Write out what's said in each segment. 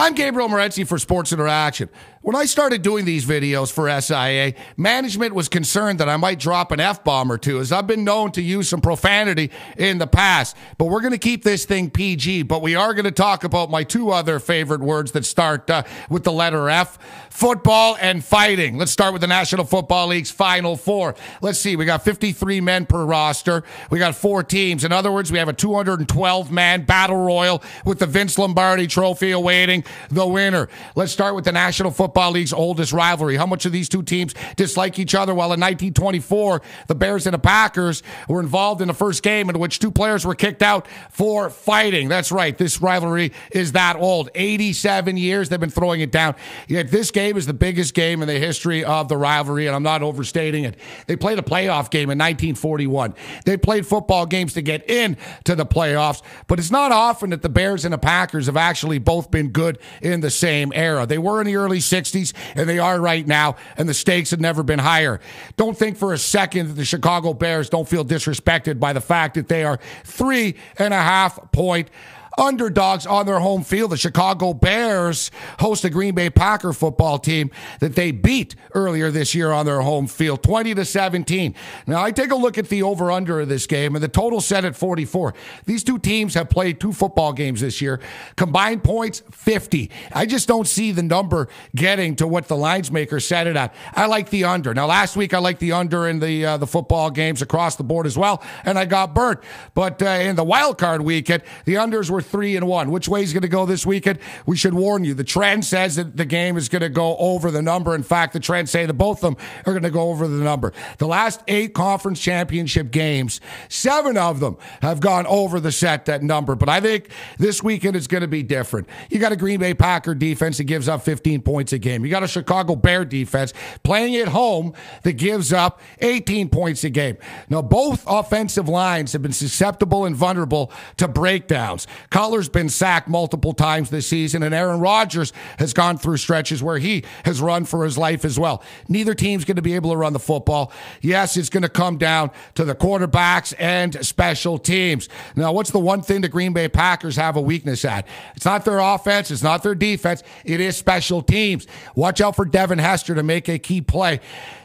I'm Gabriel Morency for Sports Interaction. When I started doing these videos for SIA, management was concerned that I might drop an F-bomb or two, as I've been known to use some profanity in the past. But we're going to keep this thing PG, but we are going to talk about my two other favorite words that start with the letter F, football and fighting. Let's start with the National Football League's Final Four. Let's see, we got 53 men per roster. We got 4 teams. In other words, we have a 212-man battle royal with the Vince Lombardi Trophy awaiting the winner. Let's start with the National Football League's oldest rivalry. How much of these two teams dislike each other? Well, in 1924, the Bears and the Packers were involved in the first game in which 2 players were kicked out for fighting. That's right. This rivalry is that old. 87 years they've been throwing it down. Yet this game is the biggest game in the history of the rivalry, and I'm not overstating it. They played a playoff game in 1941. They played football games to get into the playoffs, but it's not often that the Bears and the Packers have actually both been good in the same era. They were in the early 60s, and they are right now, and the stakes have never been higher. Don't think for a second that the Chicago Bears don't feel disrespected by the fact that they are 3.5-point underdogs on their home field. The Chicago Bears host a Green Bay Packer football team that they beat earlier this year on their home field, 20-17. Now, I take a look at the over-under of this game, and the total set at 44. These two teams have played 2 football games this year. Combined points, 50. I just don't see the number getting to what the lines maker set it at. I like the under. Now, last week, I liked the under in the football games across the board as well, and I got burnt. But in the wild card weekend, the unders were 3-1. Which way is going to go this weekend? We should warn you. The trend says that the game is going to go over the number. In fact, the trends say that both of them are going to go over the number. The last 8 conference championship games, 7 of them have gone over the set that number. But I think this weekend is going to be different. You got a Green Bay Packer defense that gives up 15 points a game. You got a Chicago Bear defense playing at home that gives up 18 points a game. Now, both offensive lines have been susceptible and vulnerable to breakdowns. Cutler's been sacked multiple times this season, and Aaron Rodgers has gone through stretches where he has run for his life as well. Neither team's going to be able to run the football. Yes, it's going to come down to the quarterbacks and special teams. Now, what's the one thing the Green Bay Packers have a weakness at? It's not their offense. It's not their defense. It is special teams. Watch out for Devin Hester to make a key play.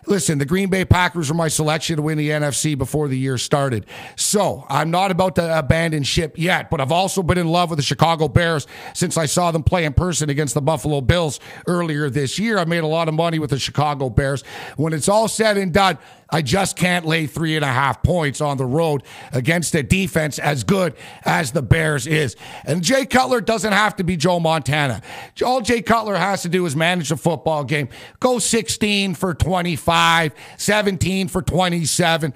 Listen, the Green Bay Packers were my selection to win the NFC before the year started. So I'm not about to abandon ship yet, but I've also been in love with the Chicago Bears since I saw them play in person against the Buffalo Bills earlier this year. I made a lot of money with the Chicago Bears. When it's all said and done, I just can't lay 3.5 points on the road against a defense as good as the Bears is. And Jay Cutler doesn't have to be Joe Montana. All Jay Cutler has to do is manage the football game. Go 16 for 25, 17 for 27.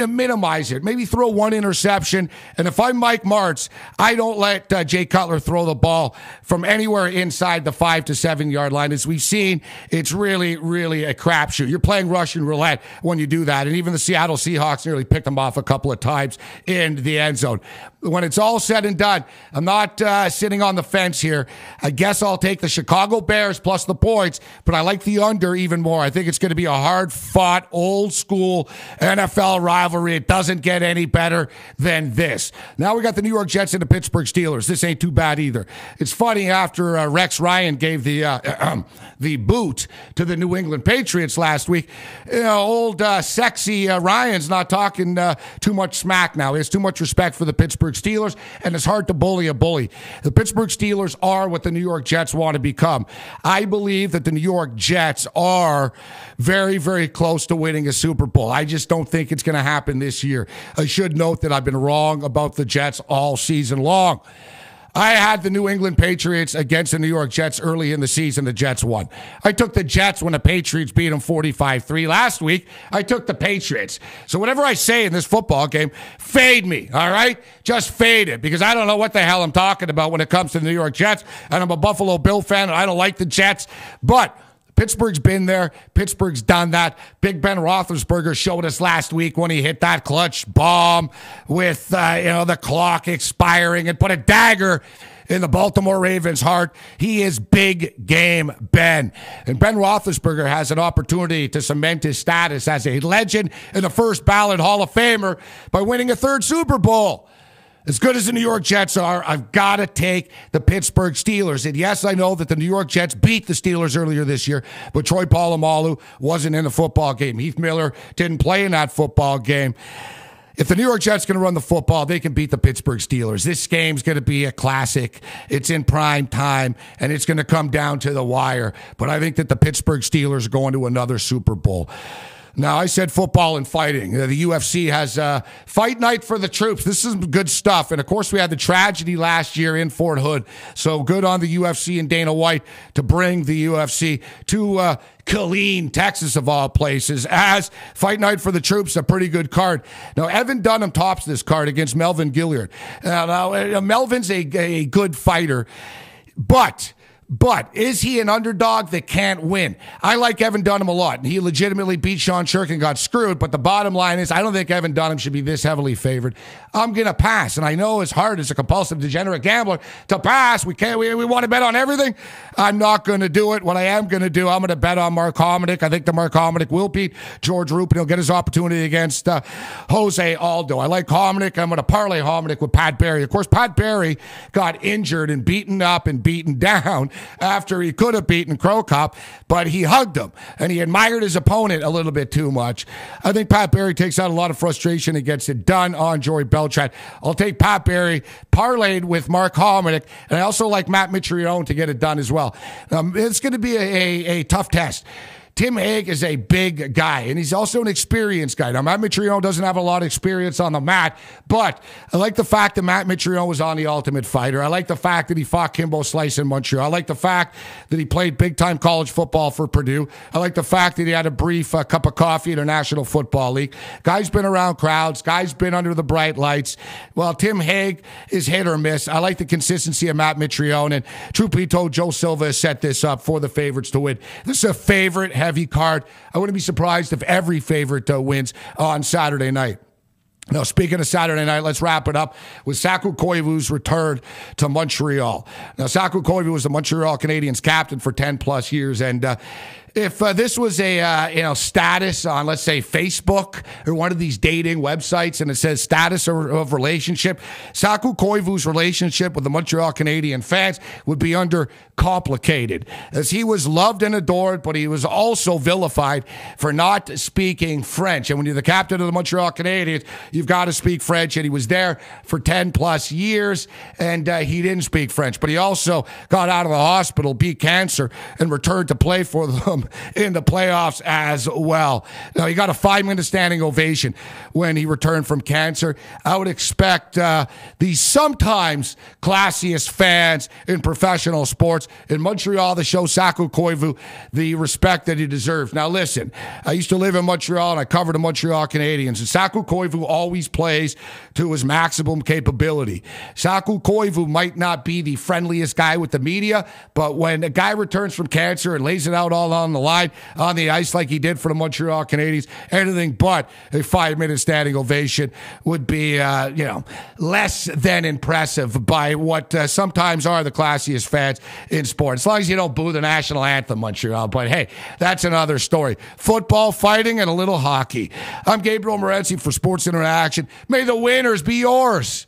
Minimize it. Maybe throw 1 interception. And if I'm Mike Martz, I don't let Jay Cutler throw the ball from anywhere inside the 5 to 7 yard line. As we've seen, it's really, really a crapshoot. You're playing Russian roulette when you do that. And even the Seattle Seahawks nearly picked them off a couple of times in the end zone. When it's all said and done, I'm not sitting on the fence here. I guess I'll take the Chicago Bears plus the points, but I like the under even more. I think it's going to be a hard-fought, old-school NFL rivalry. It doesn't get any better than this. Now we got the New York Jets and the Pittsburgh Steelers. This ain't too bad either. It's funny, after Rex Ryan gave the boot to the New England Patriots last week, old sexy Ryan's not talking too much smack now. He has too much respect for the Pittsburgh Steelers, and it's hard to bully a bully. The Pittsburgh Steelers are what the New York Jets want to become. I believe that the New York Jets are very, very close to winning a Super Bowl. I just don't think it's going to happen this year. I should note that I've been wrong about the Jets all season long. I had the New England Patriots against the New York Jets early in the season. The Jets won. I took the Jets when the Patriots beat them 45-3. Last week, I took the Patriots. So whatever I say in this football game, fade me, all right? Just fade it, because I don't know what the hell I'm talking about when it comes to the New York Jets, and I'm a Buffalo Bill fan, and I don't like the Jets, but Pittsburgh's been there. Pittsburgh's done that. Big Ben Roethlisberger showed us last week when he hit that clutch bomb with the clock expiring and put a dagger in the Baltimore Ravens' heart. He is big game Ben. And Ben Roethlisberger has an opportunity to cement his status as a legend and a first ballot Hall of Famer by winning a 3rd Super Bowl. As good as the New York Jets are, I've got to take the Pittsburgh Steelers. And yes, I know that the New York Jets beat the Steelers earlier this year, but Troy Polamalu wasn't in the football game. Heath Miller didn't play in that football game. If the New York Jets going to run the football, they can beat the Pittsburgh Steelers. This game's going to be a classic. It's in prime time, and it's going to come down to the wire. But I think that the Pittsburgh Steelers are going to another Super Bowl. Now, I said football and fighting. The UFC has Fight Night for the Troops. This is good stuff. And, of course, we had the tragedy last year in Fort Hood. So good on the UFC and Dana White to bring the UFC to Killeen, Texas, of all places, as Fight Night for the Troops, a pretty good card. Now, Evan Dunham tops this card against Melvin Gilliard. Now, Melvin's a good fighter, but is he an underdog that can't win? I like Evan Dunham a lot, and he legitimately beat Sean Shirk and got screwed, but the bottom line is I don't think Evan Dunham should be this heavily favored. I'm going to pass, and I know it's hard as a compulsive degenerate gambler to pass. We want to bet on everything. I'm not going to do it. What I am going to do, I'm going to bet on Mark Hominick. I think the Mark Hominick will beat George Roop, and he'll get his opportunity against Jose Aldo. I like Hominick. I'm going to parlay Hominick with Pat Barry. Of course, Pat Barry got injured and beaten up and beaten down after he could have beaten Crow Cop, but he hugged him, and he admired his opponent a little bit too much. I think Pat Barry takes out a lot of frustration and gets it done on Joey Beltran. I'll take Pat Barry parlayed with Mark Hominick, and I also like Matt Mitrione to get it done as well. It's going to be a tough test. Tim Hague is a big guy, and he's also an experienced guy. Now, Matt Mitrione doesn't have a lot of experience on the mat, but I like the fact that Matt Mitrione was on The Ultimate Fighter. I like the fact that he fought Kimbo Slice in Montreal. I like the fact that he played big-time college football for Purdue. I like the fact that he had a brief cup of coffee in the National Football League. Guy's been around crowds. Guy's been under the bright lights. Well, Tim Hague is hit or miss. I like the consistency of Matt Mitrione, and truth be told, Joe Silva has set this up for the favorites to win. This is a favorite heavy card. I wouldn't be surprised if every favorite wins on Saturday night. Now, speaking of Saturday night, let's wrap it up with Saku Koivu's return to Montreal. Now, Saku Koivu was the Montreal Canadiens captain for 10 plus years, and if this was a status on, let's say, Facebook or one of these dating websites, and it says status of relationship, Saku Koivu's relationship with the Montreal Canadiens fans would be under complicated, as he was loved and adored, but he was also vilified for not speaking French. And when you're the captain of the Montreal Canadiens, you've got to speak French, and he was there for 10 plus years, and he didn't speak French, but he also got out of the hospital, beat cancer, and returned to play for them in the playoffs as well. Now, he got a 5-minute standing ovation when he returned from cancer. I would expect the sometimes classiest fans in professional sports in Montreal to show Saku Koivu the respect that he deserves. Now, listen, I used to live in Montreal, and I covered the Montreal Canadiens, and Saku Koivu always plays to his maximum capability. Saku Koivu might not be the friendliest guy with the media, but when a guy returns from cancer and lays it out all on the line on the ice like he did for the Montreal Canadiens, anything but a 5-minute standing ovation would be, less than impressive by what sometimes are the classiest fans in sport. As long as you don't boo the national anthem, Montreal. But hey, that's another story. Football, fighting, and a little hockey. I'm Gabriel Morency for Sports Interaction. May the winners be yours.